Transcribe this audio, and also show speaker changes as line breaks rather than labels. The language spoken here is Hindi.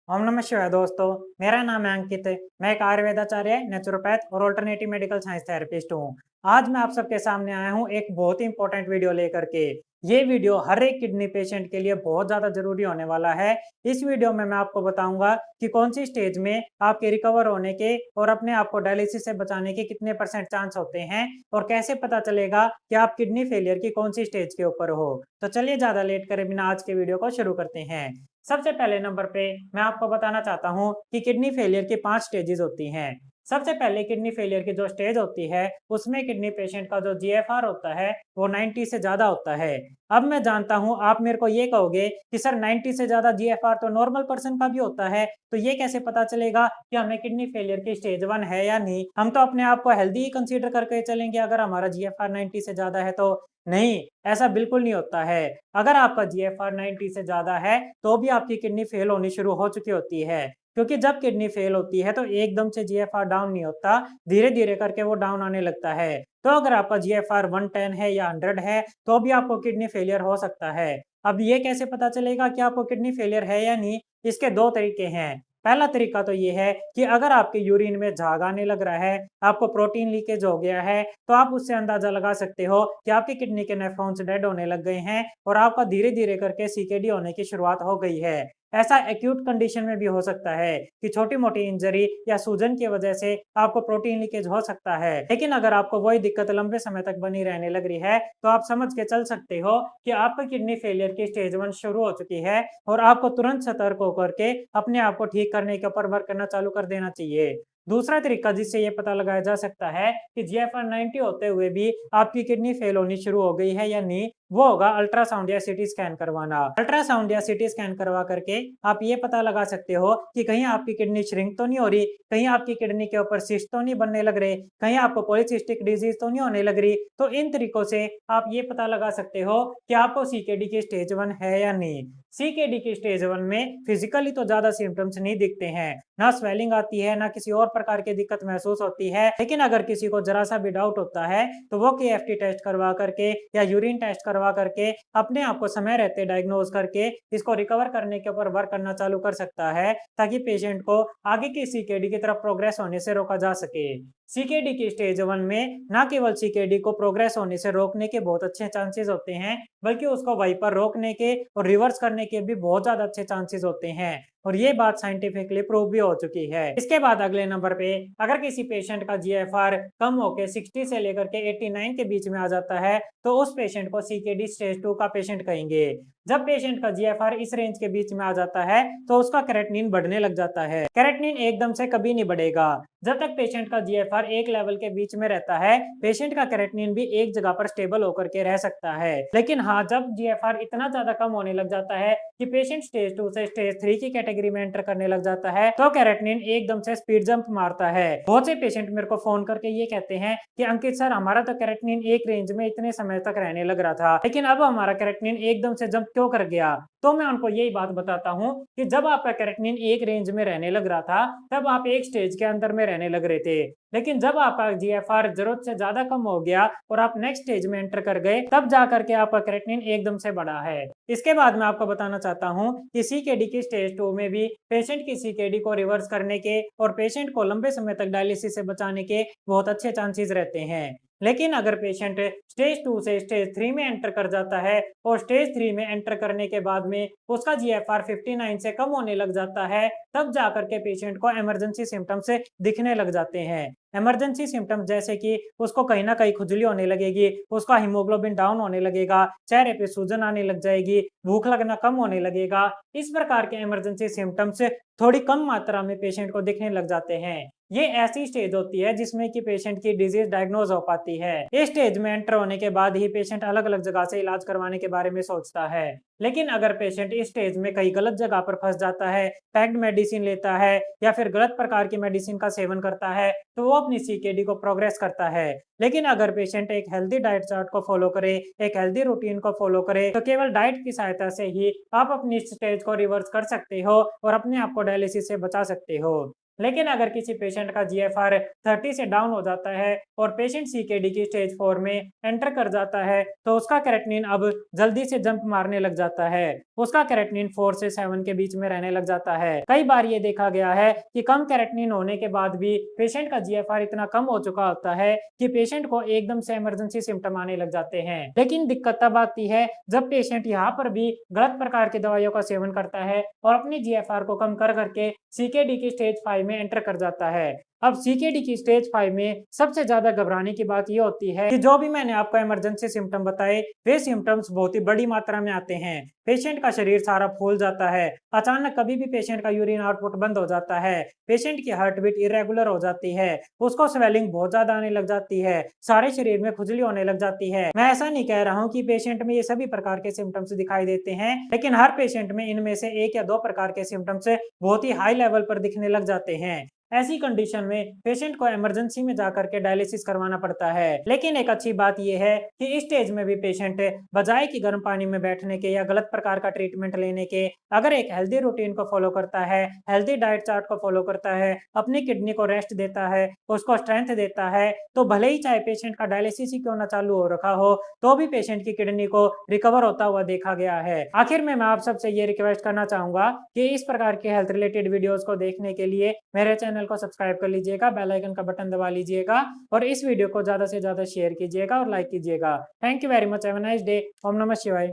ओम नमः शिवाय दोस्तों। मेरा नाम है अंकित। मैं एक आयुर्वेदाचार्य, नेचुरोपैथ और ऑल्टरनेटिव मेडिकल साइंस थेरेपिस्ट हूँ। आज मैं आप सबके सामने आया हूँ एक बहुत ही इंपॉर्टेंट वीडियो लेकर के। ये वीडियो हर एक किडनी पेशेंट के लिए बहुत ज़्यादा जरूरी होने वाला है। इस वीडियो में मैं आपको बताऊंगा कि कौन सी स्टेज में आपके रिकवर होने के और अपने आप को डायलिसिस से बचाने के कितने परसेंट चांस होते हैं और कैसे पता चलेगा कि आप किडनी फेलियर की कौन सी स्टेज के ऊपर हो। तो चलिए ज़्यादा लेट करे बिना आज के वीडियो को शुरू करते हैं। सबसे पहले नंबर पे मैं आपको बताना चाहता हूँ कि किडनी फेलियर की 5 स्टेजेस होती हैं। सबसे पहले किडनी फेलियर की जो स्टेज होती है उसमें किडनी पेशेंट का जो जीएफआर होता है वो 90 से ज़्यादा होता है। अब मैं जानता हूँ आप मेरे को ये कहोगे कि सर 90 से ज़्यादा जीएफआर तो नॉर्मल पर्सन का भी होता है, तो ये कैसे पता चलेगा कि हमें किडनी फेलियर की स्टेज 1 है या नहीं। हम तो अपने आप को हेल्दी ही कंसीडर करके चलेंगे अगर हमारा जीएफआर 90 से ज़्यादा है तो। नहीं, ऐसा बिल्कुल नहीं होता है। अगर आपका जीएफआर 90 से ज़्यादा है तो भी आपकी किडनी फेल होनी शुरू हो चुकी होती है, क्योंकि जब किडनी फेल होती है तो एकदम से जीएफआर डाउन नहीं होता, धीरे-धीरे करके वो डाउन आने लगता है। तो अगर आपका जीएफआर 110 है या 100 है तो भी आपको किडनी फेलियर हो सकता है। अब ये कैसे पता चलेगा कि आपको किडनी फेलियर है या नहीं? इसके 2 तरीके हैं। पहला तरीका तो ये है कि अगर आपके यूरिन में झाग आने लग रहा है, आपको प्रोटीन लीकेज हो गया है, तो आप उससे अंदाजा लगा सकते हो कि आपकी किडनी के नेफ्रॉन्स डेड होने लग गए हैं और आपका धीरे-धीरे करके सीकेडी होने की शुरुआत हो गई है। ऐसा एक्यूट कंडीशन में भी हो सकता है कि छोटी-मोटी इंजरी या सूजन की वजह से आपको प्रोटीन लीकेज हो सकता है। लेकिन अगर आपको वही दिक्कत लंबे समय तक बनी रहने लग रही है, तो आप समझ के चल सकते हो कि आपका किडनी फेलियर की स्टेज 1 शुरू हो चुकी है और आपको तुरंत सतर्क होकर के अपने आप को ठीक करने के ऊपर वर्क करना चालू कर देना चाहिए। दूसरा तरीका जिससे ये पता लगाया जा सकता है कि जीएफआर 90 होते हुए भी आपकी किडनी फेल होनी शुरू हो गई है या नहीं, वो होगा अल्ट्रासाउंड या सीटी स्कैन करवाना। अल्ट्रासाउंड या सीटी स्कैन करवा करके आप ये पता लगा सकते हो कि कहीं आपकी किडनी श्रिंक तो नहीं हो रही, कहीं आपकी किडनी के ऊपर सिस्ट तो नहीं बनने लग रहे, कहीं आपको पॉलीसिस्टिक डिजीज तो नहीं होने लग रही। तो इन तरीकों से आप ये पता लगा सकते हो कि आपको सीकेडी की स्टेज 1 है या नहीं। सीकेडी की स्टेज 1 में फिजिकली तो ज्यादा सिम्टम्स नहीं दिखते हैं, ना स्वेलिंग आती है, ना किसी और प्रकार की दिक्कत महसूस होती है। लेकिन अगर किसी को जरा सा भी डाउट होता है तो वो केएफटी टेस्ट करवा करके या यूरिन टेस्ट करवा करके अपने आप को समय रहते डायग्नोज करके इसको रिकवर करने के ऊपर वर्क करना चालू कर सकता है, ताकि पेशेंट को आगे की सीकेडी की तरफ प्रोग्रेस होने से रोका जा सके। सीकेडी की स्टेज 1 में ना केवल सीकेडी को प्रोग्रेस होने से रोकने के बहुत अच्छे चांसेस होते हैं, बल्कि उसको वहीं पर रोकने के और रिवर्स करने के भी बहुत ज्यादा अच्छे चांसेस होते हैं और ये बात साइंटिफिकली प्रूव भी हो चुकी है। इसके बाद अगले नंबर पे अगर किसी पेशेंट का जीएफआर कम होके 60 से लेकर के 89 के बीच में आ जाता है तो उस पेशेंट को सीकेडी स्टेज 2 का पेशेंट कहेंगे। जब पेशेंट का जीएफआर इस रेंज के बीच में आ जाता है तो उसका केरेटिनिन बढ़ने लग जाता है। केरेटिनिन एकदम से कभी नहीं बढ़ेगा। जब तक पेशेंट का जीएफआर एक लेवल के बीच में रहता है, पेशेंट का केरेटिनिन भी एक जगह पर स्टेबल होकर के रह सकता है। लेकिन हाँ, जब जीएफआर इतना ज्यादा कम होने लग जाता है कि पेशेंट स्टेज 2 से स्टेज 3 की कैटेगरी में एंटर करने लग जाता है तो केरेटिनिन एकदम से स्पीड जंप मारता है। बहुत से पेशेंट मेरे को फोन करके ये कहते हैं कि अंकित सर, हमारा तो केरेटिनिन एक रेंज में इतने समय तक रहने लग रहा था, लेकिन अब हमारा केरेटिनिन एकदम से जंप क्यों कर गया। तो मैं उनको यही बात बताता हूँ कि जब आपका केरेटिनिन एक रेंज में रहने लग रहा था तब आप एक स्टेज के अंदर में रहने लग रहे थे, लेकिन जब आपका जीएफआर जरूरत से ज्यादा कम हो गया और आप नेक्स्ट स्टेज में एंटर कर गए तब जाकर के आपका केरेटिनिन एकदम से बढ़ा है। इसके बाद मैं आपको बताना चाहता हूँ कि सीकेडी की स्टेज 2 में भी पेशेंट की सीकेडी को रिवर्स करने के और पेशेंट को लंबे समय तक डायलिसिस से बचाने के बहुत अच्छे चांसेस रहते हैं। लेकिन अगर पेशेंट स्टेज 2 से स्टेज 3 में एंटर कर जाता है और स्टेज 3 में एंटर करने के बाद में उसका जीएफआर 59 से कम होने लग जाता है, तब जाकर के पेशेंट को इमरजेंसी सिम्टम्स दिखने लग जाते हैं। इमरजेंसी सिम्टम्स जैसे कि उसको कहीं ना कहीं खुजली होने लगेगी, उसका हीमोग्लोबिन डाउन होने लगेगा, चेहरे पे सूजन आने लग जाएगी, भूख लगना कम होने लगेगा। इस प्रकार के इमरजेंसी सिम्टम्स थोड़ी कम मात्रा में पेशेंट को दिखने लग जाते हैं। ये ऐसी स्टेज होती है जिसमें कि पेशेंट की डिजीज डायग्नोज हो पाती है। इस स्टेज में एंटर होने के बाद ही पेशेंट अलग अलग जगह से इलाज करवाने के बारे में सोचता है। लेकिन अगर पेशेंट इस स्टेज में कहीं गलत जगह पर फंस जाता है, पैक्ड मेडिसिन लेता है या फिर गलत प्रकार की मेडिसिन का सेवन करता है तो वो अपनी सीकेडी को प्रोग्रेस करता है। लेकिन अगर पेशेंट एक हेल्दी डाइट चार्ट को फॉलो करे, एक हेल्दी रूटीन को फॉलो करे, तो केवल डाइट की सहायता से ही आप अपनी स्टेज को रिवर्स कर सकते हो और अपने आप को डायलिसिस से बचा सकते हो। लेकिन अगर किसी पेशेंट का जीएफआर 30 से डाउन हो जाता है और पेशेंट सीकेडी की स्टेज 4 में एंटर कर जाता है तो उसका क्रेटिनिन अब जल्दी से जंप मारने लग जाता है। उसका क्रेटिनिन 4 से 7 के बीच में रहने लग जाता है। कई बार ये देखा गया है कि कम क्रेटिनिन होने के बाद भी पेशेंट का जीएफआर इतना कम हो चुका होता है कि पेशेंट को एकदम से इमरजेंसी सिम्टम आने लग जाते हैं। लेकिन दिक्कत तब आती है जब पेशेंट यहाँ पर भी गलत प्रकार की दवाइयों का सेवन करता है और अपनी जीएफआर को कम कर करके सीकेडी की स्टेज 5 में एंटर कर जाता है। अब सीकेडी की स्टेज 5 में सबसे ज्यादा घबराने की बात यह होती है कि जो भी मैंने आपको इमरजेंसी सिम्टम बताए वे सिम्टम्स बहुत ही बड़ी मात्रा में आते हैं। पेशेंट का शरीर सारा फूल जाता है, अचानक कभी भी पेशेंट का यूरिन आउटपुट बंद हो जाता है, पेशेंट की हार्ट बीट इरेगुलर हो जाती है, उसको स्वेलिंग बहुत ज्यादा आने लग जाती है, सारे शरीर में खुजली होने लग जाती है। मैं ऐसा नहीं कह रहा हूँ कि पेशेंट में ये सभी प्रकार के सिम्टम्स दिखाई देते हैं, लेकिन हर पेशेंट में इनमें से 1 या 2 प्रकार के सिम्टम्स बहुत ही हाई लेवल पर दिखने लग जाते हैं। ऐसी कंडीशन में पेशेंट को इमरजेंसी में जाकर के डायलिसिस करवाना पड़ता है। लेकिन एक अच्छी बात यह है कि इस स्टेज में भी पेशेंट बजाय कि गर्म पानी में बैठने के या गलत प्रकार का ट्रीटमेंट लेने के अगर एक हेल्दी रूटीन को फॉलो करता है, हेल्दी डाइट चार्ट को फॉलो करता है, अपनी किडनी को रेस्ट देता है, उसको स्ट्रेंथ देता है, तो भले ही चाहे पेशेंट का डायलिसिस ही क्यों ना चालू हो रखा हो तो भी पेशेंट की किडनी को रिकवर होता हुआ देखा गया है। आखिर में मैं आप सबसे ये रिक्वेस्ट करना चाहूंगा कि इस प्रकार के हेल्थ रिलेटेड वीडियोस को देखने के लिए मेरे चैनल को सब्सक्राइब कर लीजिएगा, बेल आइकन का बटन दबा लीजिएगा और इस वीडियो को ज्यादा से ज्यादा शेयर कीजिएगा और लाइक कीजिएगा। Thank you very much, have a nice day. ओम नमः शिवाय।